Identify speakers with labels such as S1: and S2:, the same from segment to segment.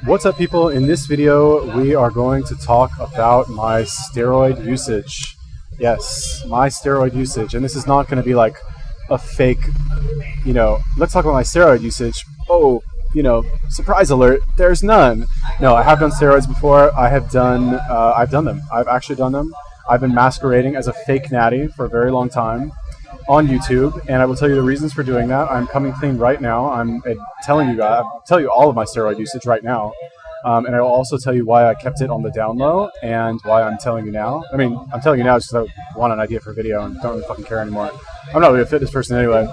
S1: What's up, people? In this video, we are going to talk about my steroid usage. Yes, my steroid usage. And this is not going to be like a fake, let's talk about my steroid usage. Oh, surprise alert, there's none. No, I have done steroids before. I've done them. I've actually done them. I've been masquerading as a fake Natty for a very long time on YouTube, and I will tell you the reasons for doing that. I'm coming clean right now. I'm telling you guys, I'll tell you all of my steroid usage right now, and I will also tell you why I kept it on the down low and why I'm telling you now. I mean, I'm telling you now just because I want an idea for a video and don't really fucking care anymore. I'm not really a fitness person anyway.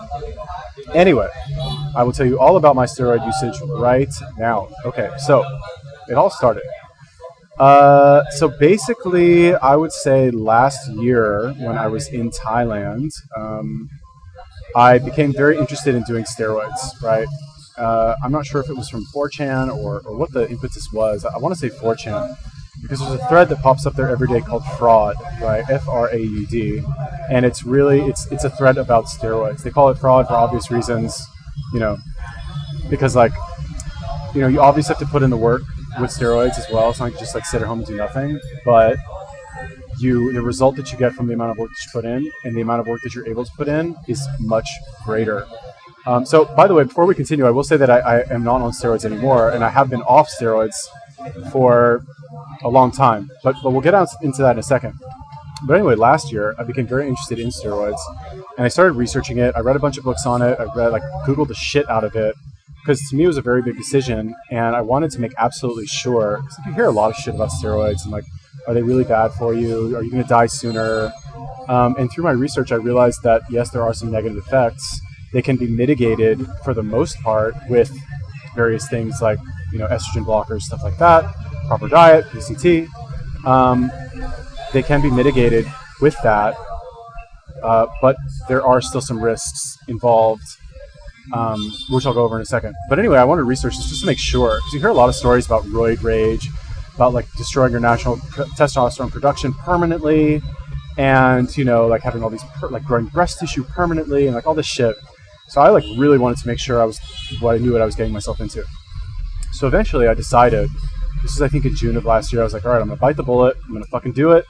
S1: Anyway, I will tell you all about my steroid usage right now. Okay, so it all started. So basically, I would say last year when I was in Thailand, I became very interested in doing steroids, right? I'm not sure if it was from 4chan or what the impetus was. I want to say 4chan, because there's a thread that pops up there every day called Fraud, right? F-R-A-U-D. And it's a thread about steroids. They call it fraud for obvious reasons, because you obviously have to put in the work with steroids as well. It's not like you just sit at home and do nothing, but the result that you get from the amount of work that you put in and the amount of work that you're able to put in is much greater. So, by the way, before we continue, I will say that I am not on steroids anymore, and I have been off steroids for a long time, but we'll get into that in a second. But anyway, last year, I became very interested in steroids, and I started researching it. I read a bunch of books on it. I Googled the shit out of it, because to me it was a very big decision, and I wanted to make absolutely sure, because you hear a lot of shit about steroids, and are they really bad for you? Are you going to die sooner? And through my research, I realized that, yes, there are some negative effects. They can be mitigated, for the most part, with various things like, estrogen blockers, stuff like that, proper diet, PCT. They can be mitigated with that, but there are still some risks involved, which I'll go over in a second. But anyway, I wanted to research this just to make sure, because you hear a lot of stories about roid rage, about destroying your natural testosterone production permanently, and having all these growing breast tissue permanently, and all this shit. So I really wanted to make sure I knew what I was getting myself into. So eventually I decided, this is I think in June of last year, I was like, all right, I'm gonna bite the bullet, I'm gonna fucking do it,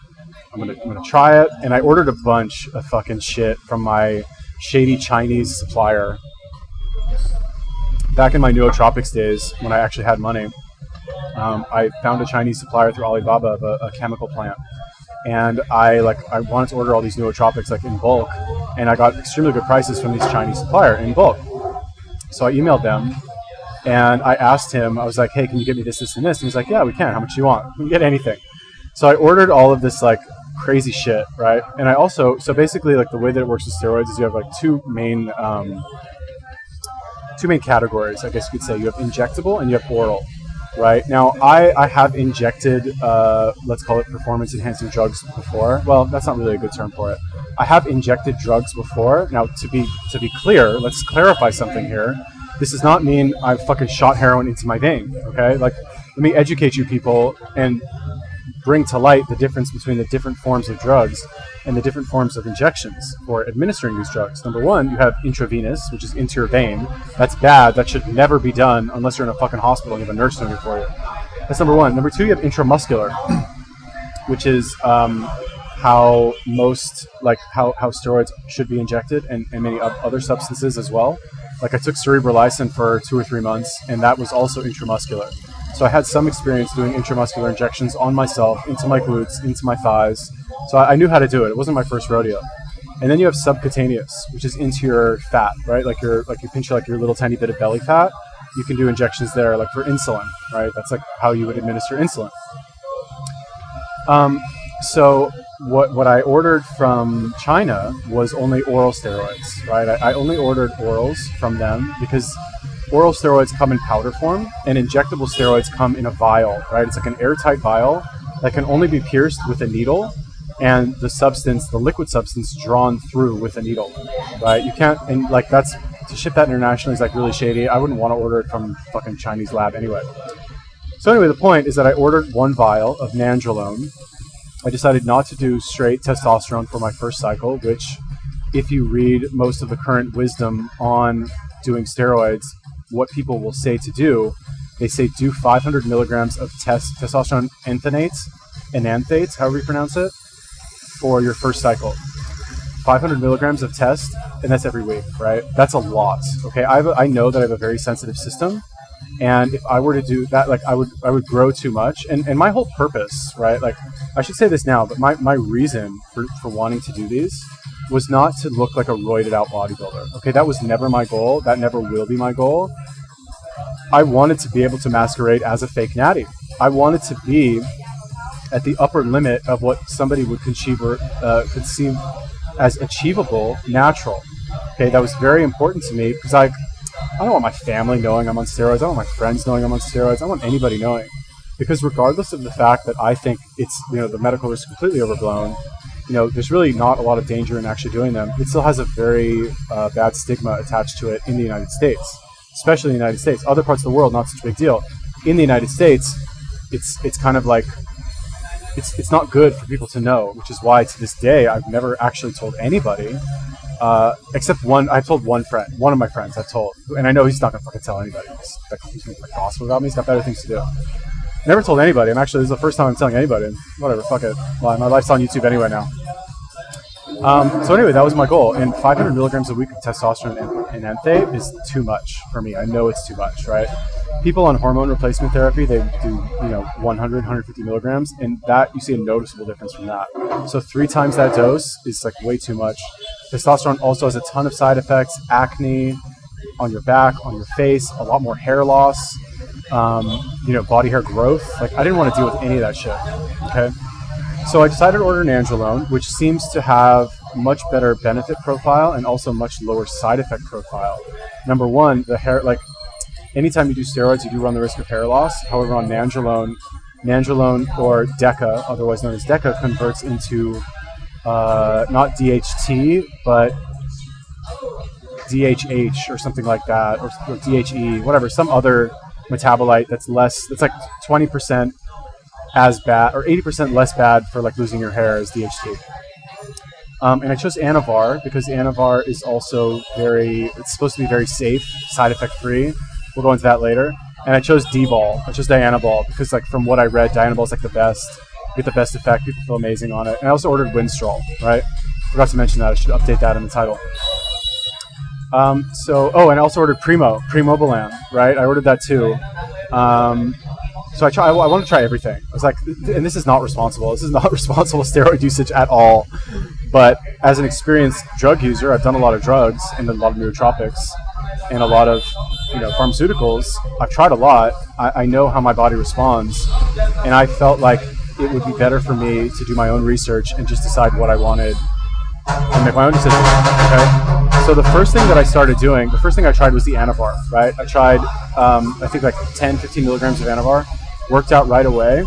S1: I'm gonna try it. And I ordered a bunch of fucking shit from my shady Chinese supplier back in my nootropics days, when I actually had money. I found a Chinese supplier through Alibaba of a chemical plant, and I wanted to order all these nootropics in bulk, and I got extremely good prices from this Chinese supplier in bulk. So I emailed them, and I asked him, I was like, hey, can you get me this, this, and this? And he's like, yeah, we can. How much do you want? We can get anything. So I ordered all of this crazy shit, right? And I also, so basically the way that it works with steroids is you have two main categories, I guess you could say. You have injectable and you have oral, right? Now, I have injected, let's call it performance-enhancing drugs before. Well, that's not really a good term for it. I have injected drugs before. Now, to be clear, let's clarify something here. This does not mean I've fucking shot heroin into my vein, okay? Let me educate you people and bring to light the difference between the different forms of drugs and the different forms of injections for administering these drugs. Number one, you have intravenous, which is into your vein. That's bad. That should never be done unless you're in a fucking hospital and you have a nurse doing it for you. That's number one. Number two, you have intramuscular, which is how most, how steroids should be injected, and many other substances as well. I took cerebrolysine for 2 or 3 months, and that was also intramuscular. So I had some experience doing intramuscular injections on myself, into my glutes, into my thighs. So I knew how to do it. It wasn't my first rodeo. And then you have subcutaneous, which is into your fat, right? You pinch your little tiny bit of belly fat. You can do injections there, for insulin, right? That's how you would administer insulin. So what I ordered from China was only oral steroids, right? I only ordered orals from them because oral steroids come in powder form, and injectable steroids come in a vial, right? It's an airtight vial that can only be pierced with a needle, and the liquid substance drawn through with a needle, right? You can't, and that's, to ship that internationally is really shady. I wouldn't want to order it from fucking Chinese lab anyway. So anyway, the point is that I ordered 1 vial of Nandrolone. I decided not to do straight testosterone for my first cycle, which, if you read most of the current wisdom on doing steroids, what people will say to do they say do 500 milligrams of testosterone enanthates, however you pronounce it, for your first cycle. 500 milligrams of test, and that's every week, right? That's a lot. Okay, I know that I have a very sensitive system, and if I were to do that, like I would grow too much. And my whole purpose, right? Like I should say this now, but my reason for wanting to do these was not to look like a roided out bodybuilder. Okay, that was never my goal. That never will be my goal. I wanted to be able to masquerade as a fake natty. I wanted to be at the upper limit of what somebody would conceive as achievable, natural. Okay, that was very important to me because I don't want my family knowing I'm on steroids. I don't want my friends knowing I'm on steroids. I don't want anybody knowing, because regardless of the fact that I think it's, the medical risk completely overblown, there's really not a lot of danger in actually doing them. It still has a very bad stigma attached to it in the United States, especially in the United States. Other parts of the world, not such a big deal. In the United States, it's kind of like, it's not good for people to know, which is why to this day I've never actually told anybody, except one. I've told one friend, one of my friends I've told, and I know he's not gonna fucking tell anybody. He's gonna gossip about me. He's got better things to do. Never told anybody. This is the first time I'm telling anybody. Whatever, fuck it. Well, my life's on YouTube anyway now. So anyway, that was my goal. And 500 milligrams a week of testosterone and enanthate is too much for me. I know it's too much, right? People on hormone replacement therapy, they do 100, 150 milligrams, and that you see a noticeable difference from that. So 3 times that dose is like way too much. Testosterone also has a ton of side effects: acne on your back, on your face, a lot more hair loss, body hair growth. Like I didn't want to deal with any of that shit. Okay. So I decided to order Nandrolone, which seems to have much better benefit profile and also much lower side effect profile. Number one, the hair, like anytime you do steroids, you do run the risk of hair loss. However, on Nandrolone or DECA, otherwise known as DECA, converts into not DHT, but DHH or something like that, or DHE, whatever, some other metabolite that's like 20% as bad or 80% less bad for like losing your hair as DHT. And I chose Anavar because Anavar is also it's supposed to be very safe, side effect free. We'll go into that later. And I chose D-ball. I chose Dianabol because, like, from what I read, Dianabol is like the best. You get the best effect. People feel amazing on it. And I also ordered Winstrol, right? Forgot to mention that. I should update that in the title. And I also ordered Primobolan, right? I ordered that too. So I want to try everything. I was like, and this is not responsible. This is not responsible steroid usage at all. But as an experienced drug user, I've done a lot of drugs and a lot of nootropics and a lot of pharmaceuticals. I've tried a lot. I know how my body responds, and I felt like it would be better for me to do my own research and just decide what I wanted and make my own decision. Okay. So the first thing I tried was the Anavar, right? I tried, I think like 10, 15 milligrams of Anavar, worked out right away,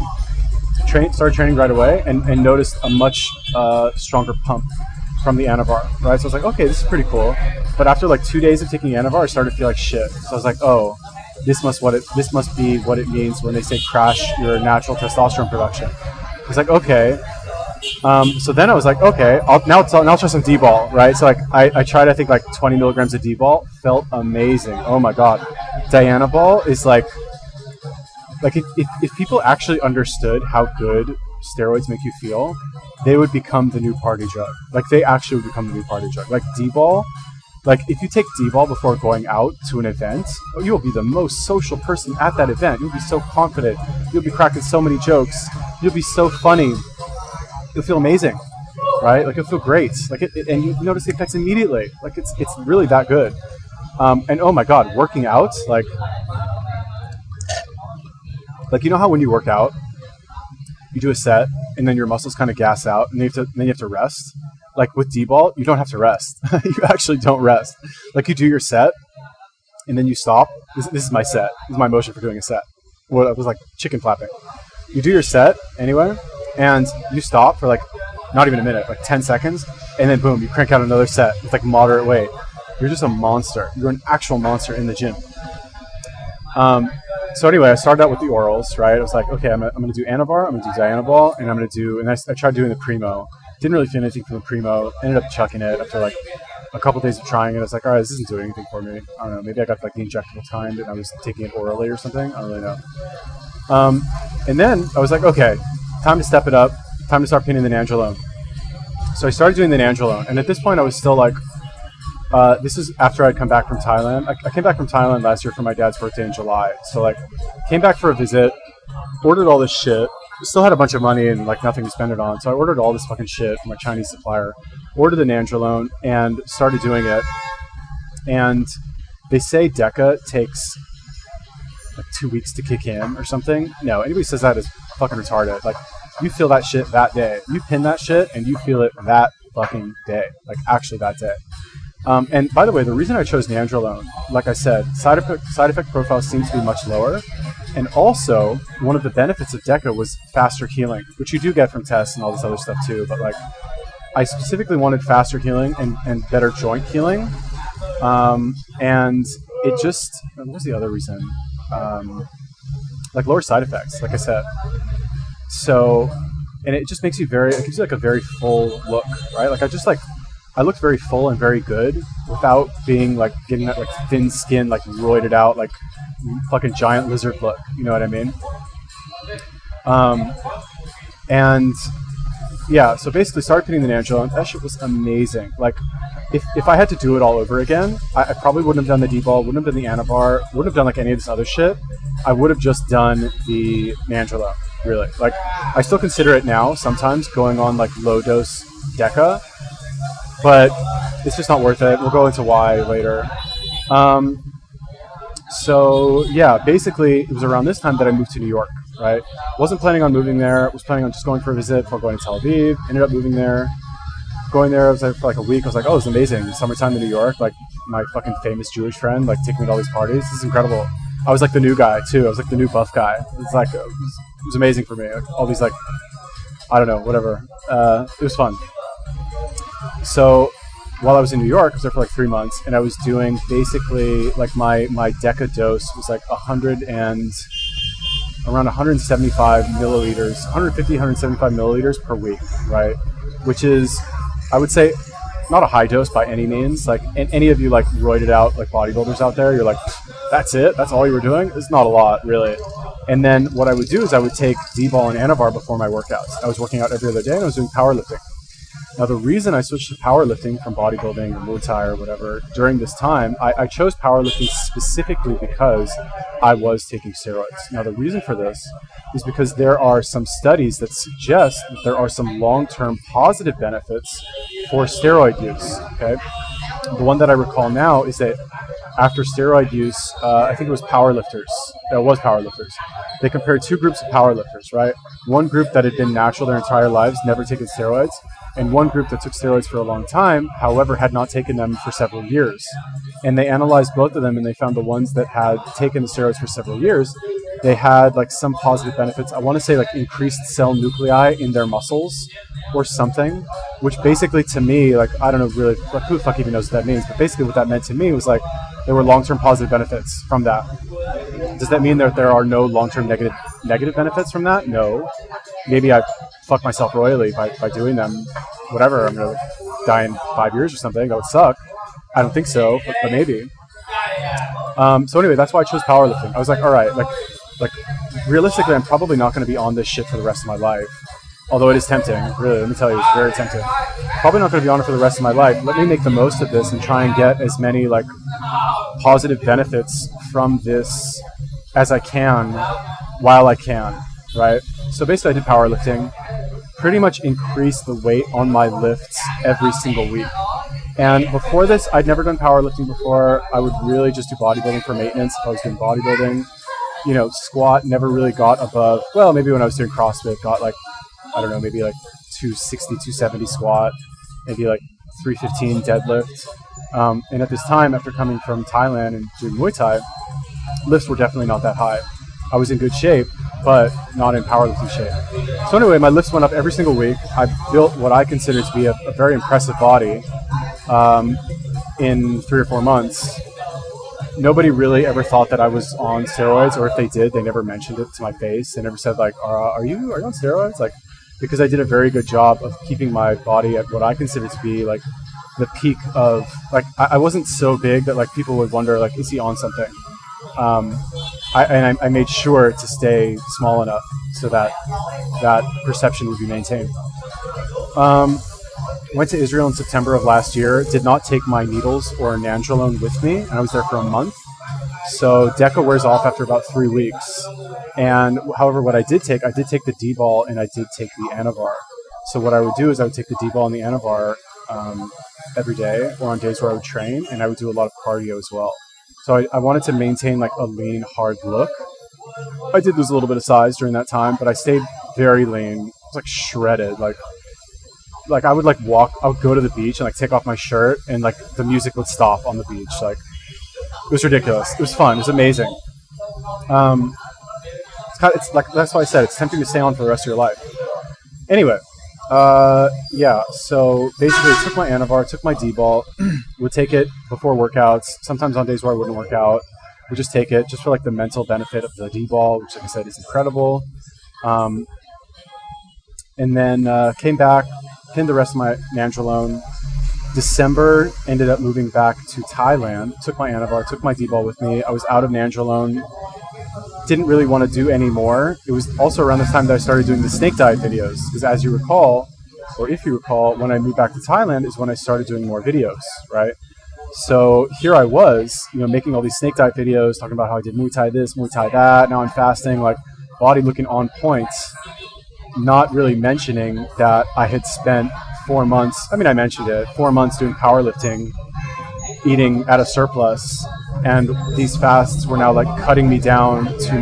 S1: started training right away, and noticed a much stronger pump from the Anavar, right? So I was like, okay, this is pretty cool. But after like 2 days of taking Anavar, I started to feel like shit. So I was like, oh, this must be what it means when they say crash your natural testosterone production. I was like, okay. So then I was like, okay, I'll try some D-ball, right? So like I tried, I think like 20 milligrams of D-ball, felt amazing. Oh my god, Dianabol is like if people actually understood how good steroids make you feel, they would become the new party drug. Like they actually would become the new party drug. Like D-ball, like if you take D-ball before going out to an event, you will be the most social person at that event. You'll be so confident. You'll be cracking so many jokes. You'll be so funny. You'll feel amazing, right? Like you'll feel great. Like and you notice the effects immediately. Like it's really that good. And oh my god, working out, like you know how when you work out, you do a set and then your muscles kind of gas out and then you have to rest. Like with D-ball, you don't have to rest. You actually don't rest. Like you do your set and then you stop. This is my set. This is my motion for doing a set. Well, it was like chicken flapping. You do your set anyway, and you stop for like not even a minute, like 10 seconds, and then boom, you crank out another set with like moderate weight. You're just a monster. You're an actual monster in the gym. So anyway, I started out with the orals, right? I was like, okay, I'm going to do Anavar, I'm going to do Dianabol, and I tried doing the Primo. Didn't really feel anything from the Primo. Ended up chucking it after like a couple days of trying it, I was like, all right, this isn't doing anything for me. I don't know. Maybe I got like the injectable timed and I was taking it orally or something. I don't really know. And then I was like, okay, time to step it up. Time to start pinning the Nandrolone. So I started doing the Nandrolone. And at this point, I was still like, this is after I'd come back from Thailand. I came back from Thailand last year for my dad's birthday in July. So like, came back for a visit, ordered all this shit. Still had a bunch of money and like nothing to spend it on. So I ordered all this fucking shit from my Chinese supplier. Ordered the Nandrolone and started doing it. And they say DECA takes like 2 weeks to kick in or something. No, anybody says that is fucking retarded. Like, you feel that shit that day. You pin that shit and you feel it that fucking day. Like, actually that day. And by the way, the reason I chose Nandrolone, like I said, side effect profile seems to be much lower. And also, one of the benefits of DECA was faster healing, which you do get from tests and all this other stuff too. But like, I specifically wanted faster healing and better joint healing. And it just, what was the other reason? Like lower side effects, like I said. So, and it just makes you it gives you like a very full look, right? Like I looked very full and very good without being like getting that like thin skin, like roided out, like fucking giant lizard look. You know what I mean? And yeah, so basically started pinning the Nandrolone. That shit was amazing. Like, if I had to do it all over again, I probably wouldn't have done the D-ball, wouldn't have done the Anavar, wouldn't have done like any of this other shit. I would have just done the Nandrolone, really. Like, I still consider it now, sometimes, going on like low-dose DECA, but it's just not worth it. We'll go into why later. So, yeah, basically, it was around this time that I moved to New York, right? Wasn't planning on moving there. Was planning on just going for a visit before going to Tel Aviv. Ended up moving there. Going there, I was there for like a week. I was like, oh, it's amazing. Summertime in New York. Like, my fucking famous Jewish friend, like, taking me to all these parties. This is incredible. I was like the new guy, too. I was like the new buff guy. It's like, it was amazing for me. Like, all these, like, I don't know, whatever. It was fun. So, while I was in New York, I was there for like 3 months, and I was doing basically, like, my DECA dose was like around 175 milliliters, 150, 175 milliliters per week, right? Which is, I would say, not a high dose by any means. Like, any of you like roided out like bodybuilders out there, you're like, that's it? That's all you were doing? It's not a lot, really. And then what I would do is I would take D-ball and Anavar before my workouts. I was working out every other day and I was doing powerlifting. Now, the reason I switched to powerlifting from bodybuilding or Muay Thai or whatever during this time, I chose powerlifting specifically because I was taking steroids. Now, the reason for this is because there are some studies that suggest that there are some long-term positive benefits for steroid use, okay? The one that I recall now is that after steroid use, I think it was powerlifters. It was powerlifters. They compared two groups of powerlifters, right? One group that had been natural their entire lives, never taken steroids, and one group that took steroids for a long time, however, had not taken them for several years. And they analyzed both of them, and they found the ones that had taken the steroids for several years, they had like some positive benefits. I want to say like increased cell nuclei in their muscles or something, which basically to me, like, I don't know really, like, who the fuck even knows what that means, but basically what that meant to me was like there were long-term positive benefits from that. Does that mean that there are no long-term negative benefits from that? No. Maybe I fuck myself royally by doing them. Whatever, I'm going to die in 5 years or something. That would suck. I don't think so, but maybe. So anyway, that's why I chose powerlifting. I was like, all right, like realistically, I'm probably not going to be on this shit for the rest of my life. Although it is tempting, really, let me tell you, it's very tempting. Probably not going to be on it for the rest of my life. Let me make the most of this and try and get as many like positive benefits from this as I can while I can, right? So basically I did powerlifting, pretty much increased the weight on my lifts every single week. And before this, I'd never done powerlifting before. I would really just do bodybuilding for maintenance if I was doing bodybuilding. You know, squat never really got above, well, maybe when I was doing CrossFit, got like, I don't know, maybe like 260, 270 squat, maybe like 315 deadlift. And at this time, after coming from Thailand and doing Muay Thai, lifts were definitely not that high. I was in good shape, but not in powerlifting shape. So anyway, my lifts went up every single week. I built what I consider to be a very impressive body in 3 or 4 months. Nobody really ever thought that I was on steroids, or if they did, they never mentioned it to my face. They never said like, are you on steroids? Like, because I did a very good job of keeping my body at what I consider to be like the peak of like I wasn't so big that like people would wonder like, is he on something? I made sure to stay small enough so that that perception would be maintained. Went to Israel in September of last year. Did not take my needles or Nandrolone with me, and I was there for a month. So DECA wears off after about 3 weeks. And however, what I did take the D-ball and I did take the Anavar. So what I would do is I would take the D-ball and the Anavar every day, or on days where I would train, and I would do a lot of cardio as well. So I wanted to maintain like a lean, hard look. I did lose a little bit of size during that time, but I stayed very lean. I was like shredded. Like I would like walk. I would go to the beach and like take off my shirt, and like the music would stop on the beach. Like it was ridiculous. It was fun. It was amazing. It's like that's why I said it's tempting to stay on for the rest of your life. Anyway, yeah. So basically, I took my Anavar, took my D-ball, would take it before workouts. Sometimes on days where I wouldn't work out, would just take it just for like the mental benefit of the D-ball, which, like I said, is incredible. And then came back, pinned the rest of my Nandrolone. December, ended up moving back to Thailand. Took my Anavar, took my D-ball with me. I was out of Nandrolone. Didn't really want to do any more. It was also around this time that I started doing the snake diet videos, because as you recall, or if you recall, when I moved back to Thailand is when I started doing more videos, right? So here I was, making all these snake diet videos, talking about how I did Muay Thai this, Muay Thai that. Now I'm fasting, like body looking on point. Not really mentioning that I had spent 4 months, I mentioned it, 4 months doing powerlifting, eating at a surplus, and these fasts were now like cutting me down to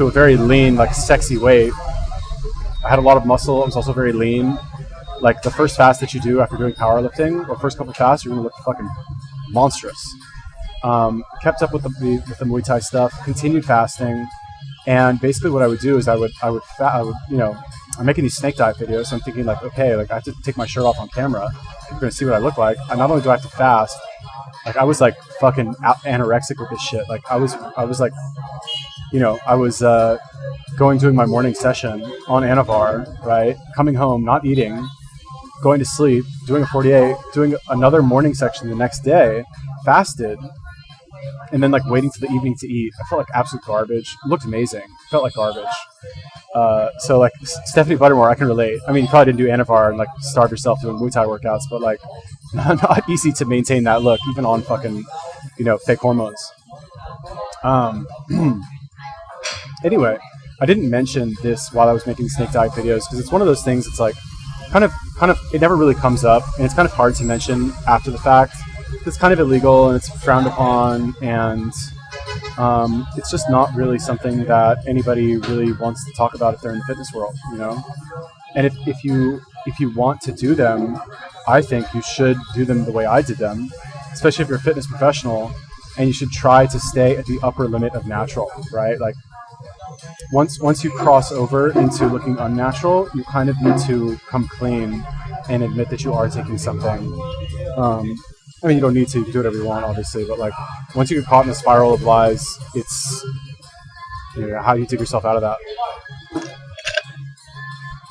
S1: a very lean, like sexy weight. I had a lot of muscle. I was also very lean. Like the first fast that you do after doing powerlifting, or first couple fasts, you're gonna look fucking monstrous. Kept up with the Muay Thai stuff, continued fasting, and basically what I would do is I would I'm making these snake diet videos, so I'm thinking like, okay, like I have to take my shirt off on camera. You're gonna see what I look like. And not only do I have to fast, like I was like fucking anorexic with this shit. Like I was like, I was doing my morning session on Anavar, right? Coming home, not eating, going to sleep, doing a 48, doing another morning section the next day, fasted, and then like waiting till the evening to eat. I felt like absolute garbage. It looked amazing. Felt like garbage. So like Stephanie Buttermore, I can relate. You probably didn't do Anavar and like starve yourself doing Muay Thai workouts, but like not easy to maintain that look, even on fucking, fake hormones. Anyway, I didn't mention this while I was making snake diet videos because it's one of those things. It's like kind of it never really comes up, and it's kind of hard to mention after the fact. It's kind of illegal and it's frowned upon, and it's just not really something that anybody really wants to talk about if they're in the fitness world, And if you want to do them, I think you should do them the way I did them, especially if you're a fitness professional, and you should try to stay at the upper limit of natural, right? Like once you cross over into looking unnatural, you kind of need to come clean and admit that you are taking something. You don't need to do whatever you want, obviously, but like once you get caught in a spiral of lies, it's how do you dig yourself out of that?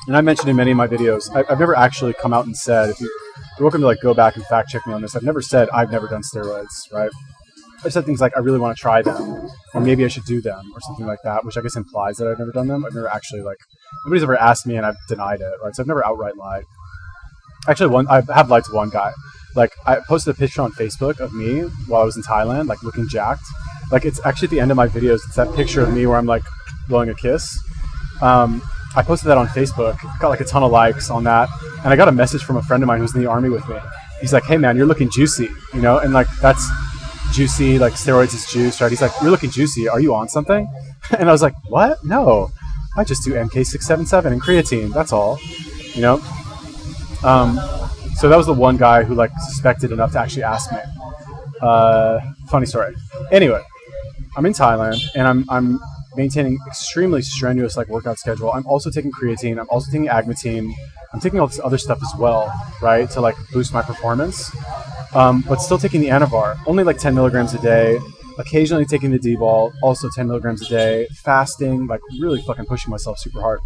S1: And I mentioned in many of my videos, I've never actually come out and said, if you're welcome to like go back and fact check me on this, I've never said I've never done steroids, right? I've said things like I really want to try them, or maybe I should do them, or something like that, which I guess implies that I've never done them. I've never actually nobody's ever asked me and I've denied it, right? So I've never outright lied. Actually, I have lied to one guy. Like, I posted a picture on Facebook of me while I was in Thailand, like, looking jacked. Like, it's actually at the end of my videos, it's that picture of me where I'm, like, blowing a kiss. I posted that on Facebook, got, like, a ton of likes on that, and I got a message from a friend of mine who's in the army with me. He's like, hey, man, you're looking juicy, And, like, that's juicy, like, steroids is juice, right? He's like, you're looking juicy. Are you on something? And I was like, what? No. I just do MK677 and creatine. That's all, So that was the one guy who like suspected enough to actually ask me. Funny story. Anyway, I'm in Thailand and I'm maintaining extremely strenuous like workout schedule. I'm also taking creatine. I'm also taking agmatine. I'm taking all this other stuff as well, right, to like boost my performance. But still taking the Anavar, only like 10 milligrams a day. Occasionally taking the D-ball, also 10 milligrams a day. Fasting, like really fucking pushing myself super hard.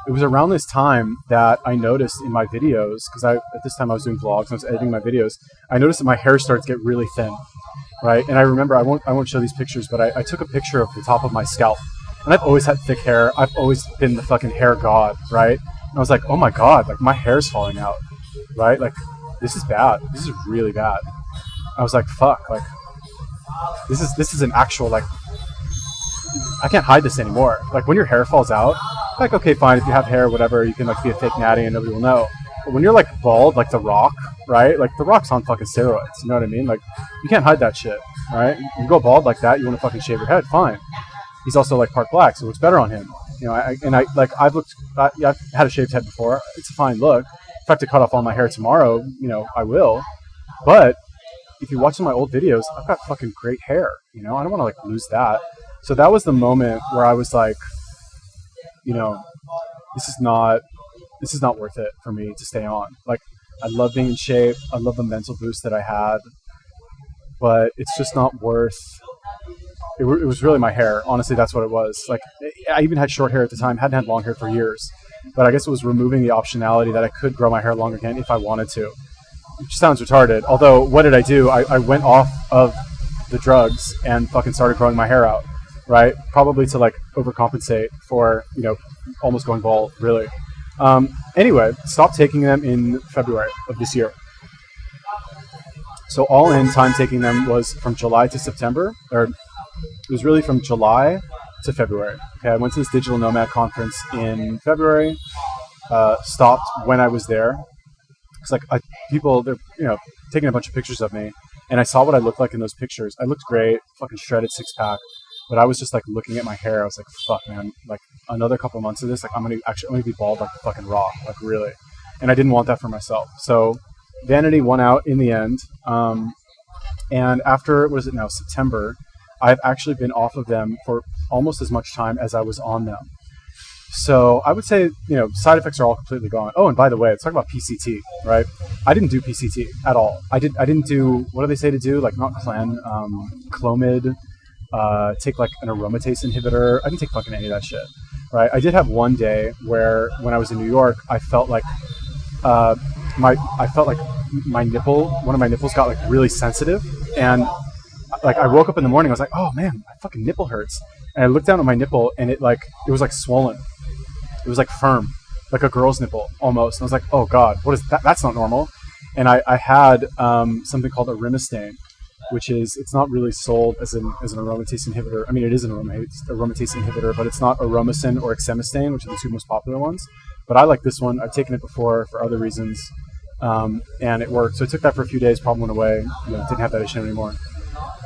S1: it was around this time that I noticed in my videos, because at this time I was doing vlogs and I was editing my videos, I noticed that my hair started to get really thin, right? And I remember, I won't show these pictures, but I took a picture of the top of my scalp. And I've always had thick hair. I've always been the fucking hair god, right? And I was like, oh my god, like my hair's falling out, right? Like, this is bad. This is really bad. I was like, fuck, like, this is an actual, like, I can't hide this anymore. Like, when your hair falls out, like, okay, fine, if you have hair, whatever, you can, like, be a fake natty and nobody will know. But when you're, like, bald, like The Rock, right? Like, The Rock's on fucking steroids, you know what I mean? Like, you can't hide that shit, right? You go bald like that, you want to fucking shave your head, fine. He's also, like, part black, so it looks better on him. You know, I've had a shaved head before. It's a fine look. If I have to cut off all my hair tomorrow, you know, I will. But if you watch some of my old videos, I've got fucking great hair, you know? I don't want to, like, lose that. So that was the moment where I was like, you know, this is not worth it for me to stay on. Like, I love being in shape. I love the mental boost that I had, but it's just not worth. It was really my hair. Honestly, that's what it was. Like, I even had short hair at the time. Hadn't had long hair for years, but I guess it was removing the optionality that I could grow my hair long again if I wanted to. Which sounds retarded. Although, what did I do? I went off of the drugs and fucking started growing my hair out. Right? Probably to, like, overcompensate for, you know, almost going bald, really. Anyway, stopped taking them in February of this year. So all in time taking them was from July to September, or it was really from July to February. Okay, I went to this Digital Nomad conference in February, stopped when I was there. It's like, people, they're, you know, taking a bunch of pictures of me, and I saw what I looked like in those pictures. I looked great, fucking shredded six-pack. But I was just, like, looking at my hair. I was like, fuck, man. Like, another couple months of this, like, I'm going to be bald like a fucking rock. Like, really. And I didn't want that for myself. So vanity won out in the end. And after, what is it now, September, I've actually been off of them for almost as much time as I was on them. So I would say, you know, side effects are all completely gone. Oh, and by the way, let's talk about PCT, right? I didn't do PCT at all. I didn't do, what do they say to do? Like, not Clomid. Take, like, an aromatase inhibitor. I didn't take fucking any of that shit, right? I did have one day where, when I was in New York, I felt like my nipple, one of my nipples got, like, really sensitive, and, like, I woke up in the morning, I was like, oh man, my fucking nipple hurts, and I looked down at my nipple, and it was like swollen. It was, like, firm, like a girl's nipple almost. And I was like, oh god, what is that? That's not normal. And I had something called arimistane, which is, it's not really sold as an aromatase inhibitor. I mean, it is an aromatase inhibitor, but it's not Aromacin or Exemestane, which are the two most popular ones. But I like this one. I've taken it before for other reasons, and it worked. So I took that for a few days, problem went away. You know, didn't have that issue anymore.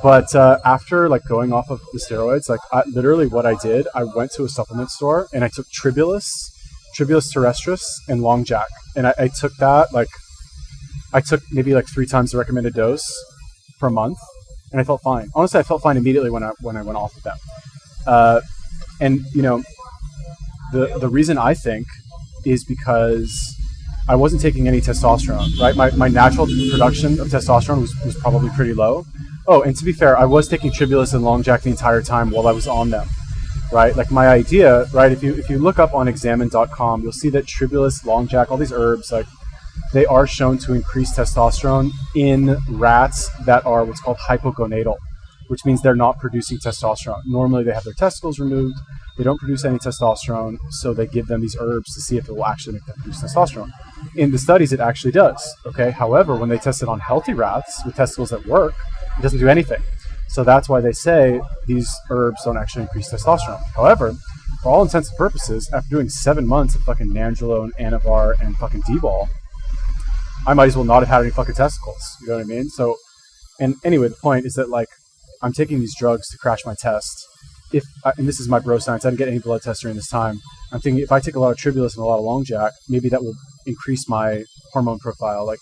S1: But after, like, going off of the steroids, like, literally what I did, I went to a supplement store and I took Tribulus terrestris, and Long Jack, and I took that, like, I took maybe like 3 times the recommended dose for a month, and I felt fine. Honestly, I felt fine immediately when I went off of them. And, you know, the reason I think is because I wasn't taking any testosterone, right? My natural production of testosterone was probably pretty low. Oh, and to be fair, I was taking Tribulus and Long Jack the entire time while I was on them, right? Like, my idea, right, if you look up on examine.com, you'll see that Tribulus, Long Jack, all these herbs, like, they are shown to increase testosterone in rats that are what's called hypogonadal, which means they're not producing testosterone. Normally they have their testicles removed, they don't produce any testosterone, so they give them these herbs to see if it will actually make them produce testosterone. In the studies, it actually does, okay? However, when they test it on healthy rats with testicles that work, it doesn't do anything. So that's why they say these herbs don't actually increase testosterone. However, for all intents and purposes, after doing 7 months of fucking Nandrolone, Anavar, and fucking D-ball, I might as well not have had any fucking testicles. You know what I mean? So, and anyway, the point is that, like, I'm taking these drugs to crash my test. And this is my bro science, I didn't get any blood tests during this time. I'm thinking if I take a lot of Tribulus and a lot of Long Jack, maybe that will increase my hormone profile, like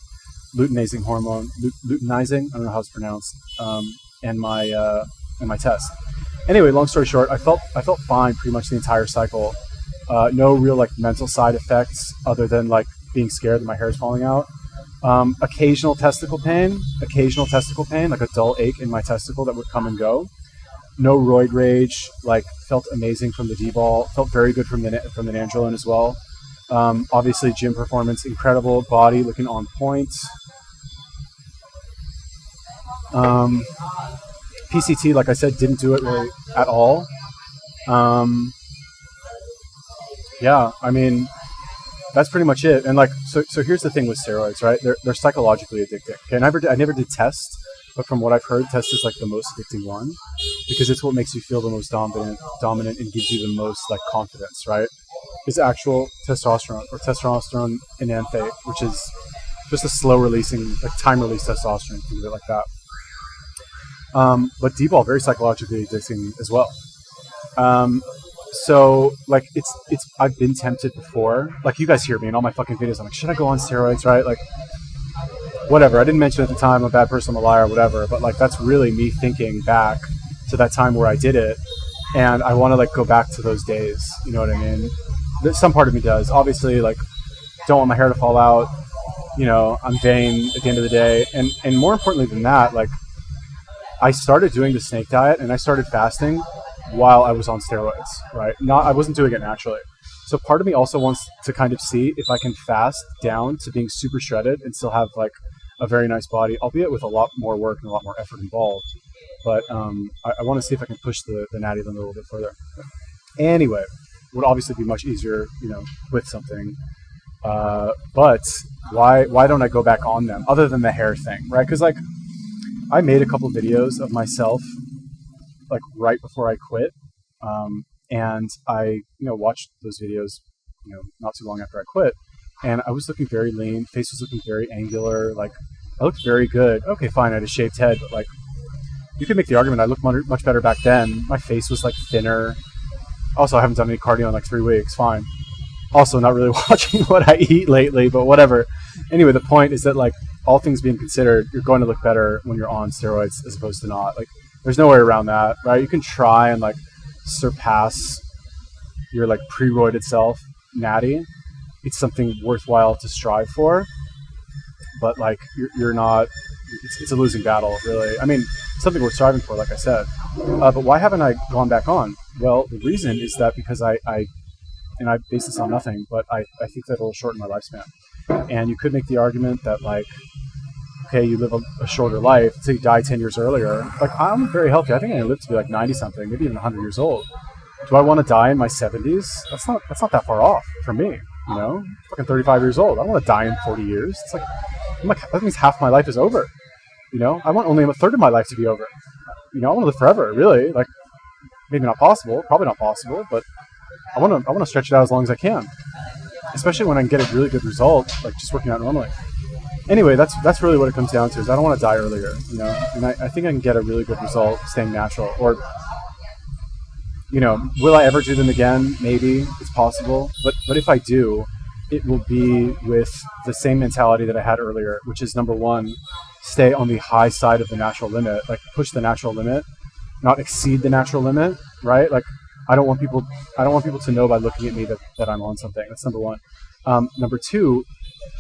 S1: luteinizing hormone, luteinizing, I don't know how it's pronounced, and my test. Anyway, long story short, I felt fine pretty much the entire cycle. No real, like, mental side effects other than, like, being scared that my hair is falling out. Occasional testicle pain, like a dull ache in my testicle that would come and go. no roid rage. Like, felt amazing from the D-ball. Felt very good from the Nandrolone as well. Obviously, gym performance incredible. Body looking on point. PCT, like I said, didn't do it really at all. Yeah, I mean, that's pretty much it. And like, so here's the thing with steroids, right? They're psychologically addicting. Okay, I never did test, but from what I've heard, test is like the most addicting one because it's what makes you feel the most dominant, and gives you the most like confidence, right? Is actual testosterone or testosterone enanthate, which is just a slow releasing, like time release testosterone. Think of it like that. But D-ball very psychologically addicting as well. So like it's I've been tempted before. Like you guys hear me in all my fucking videos. I'm like, should I go on steroids, right? Like whatever. I didn't mention at the time I'm a bad person, I'm a liar, whatever. But like that's really me thinking back to that time where I did it, and I want to like go back to those days. You know what I mean? Some part of me does. Obviously, like don't want my hair to fall out. You know, I'm vain at the end of the day, and more importantly than that, like I started doing the snake diet and I started fasting while I was on steroids, right? I wasn't doing it naturally. So part of me also wants to kind of see if I can fast down to being super shredded and still have like a very nice body, albeit with a lot more work and a lot more effort involved. But I want to see if I can push the natty limit a little bit further. Anyway, it would obviously be much easier, you know, with something. But why don't I go back on them other than the hair thing, right? Because like I made a couple videos of myself like right before I quit, and I watched those videos not too long after I quit, and I was looking very lean, face was looking very angular, like I looked very good. Okay, fine, I had a shaved head, but like you could make the argument I looked much better back then. My face was like thinner. Also, I haven't done any cardio in like 3 weeks. Fine. Also, not really watching what I eat lately, but whatever. Anyway, the point is that like all things being considered, you're going to look better when you're on steroids as opposed to not. Like there's no way around that, right? You can try and like surpass your like pre-roided self, natty. It's something worthwhile to strive for, but like you're not. It's a losing battle, really. I mean, something worth striving for, like I said. But why haven't I gone back on? Well, the reason is that because I base this on nothing, but I think that it'll shorten my lifespan. And you could make the argument that like, okay, you live a shorter life, so you die 10 years earlier. Like I'm very healthy. I think I live to be like 90 something, maybe even 100 years old. Do I want to die in my 70s? That's not that far off for me. You know, I'm fucking 35 years old. I don't want to die in 40 years. It's like that means half my life is over. You know, I want only a third of my life to be over. You know, I want to live forever, really. Like maybe not possible, probably not possible, but I want to stretch it out as long as I can. Especially when I can get a really good result, like just working out normally. Anyway, that's really what it comes down to, is I don't want to die earlier, you know, and I think I can get a really good result staying natural. Or, you know, will I ever do them again? Maybe. It's possible. But if I do, it will be with the same mentality that I had earlier, which is number one, stay on the high side of the natural limit, like push the natural limit, not exceed the natural limit, right? Like I don't want people to know by looking at me that I'm on something. That's number one. Number two,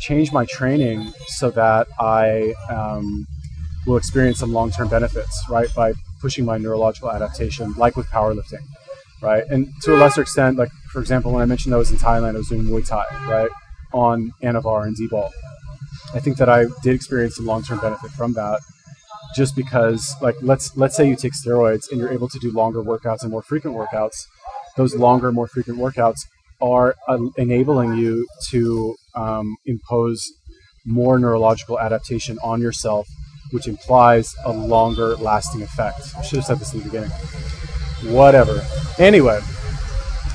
S1: change my training so that I will experience some long-term benefits, right? By pushing my neurological adaptation, like with powerlifting, right? And to a lesser extent, like for example, when I mentioned I was in Thailand, I was doing Muay Thai, right? On Anavar and D-ball. I think that I did experience some long-term benefit from that, just because, like, let's say you take steroids and you're able to do longer workouts and more frequent workouts. Those longer, more frequent workouts are enabling you to impose more neurological adaptation on yourself, which implies a longer lasting effect. I should have said this in the beginning. Whatever. Anyway,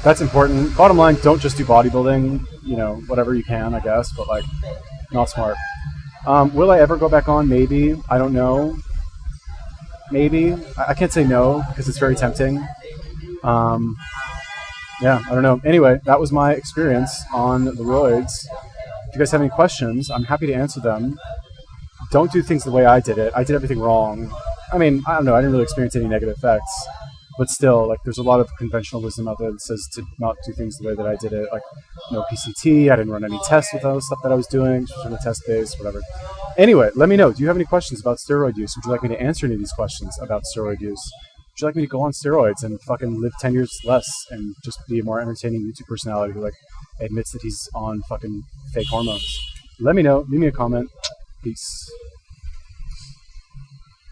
S1: that's important. Bottom line, don't just do bodybuilding, you know, whatever you can, I guess, but like, not smart. Will I ever go back on? Maybe. I don't know. Maybe. I can't say no because it's very tempting. Yeah, I don't know. Anyway, that was my experience on the roids. If you guys have any questions, I'm happy to answer them. Don't do things the way I did it. I did everything wrong. I mean, I don't know. I didn't really experience any negative effects. But still, like, there's a lot of conventional wisdom out there that says to not do things the way that I did it. Like, no PCT. I didn't run any tests with all the stuff that I was doing. Just on a test base, whatever. Anyway, let me know. Do you have any questions about steroid use? Would you like me to answer any of these questions about steroid use? you like me to go on steroids and fucking live 10 years less and just be a more entertaining YouTube personality who like admits that he's on fucking fake hormones? Let me know. Leave me a comment. Peace.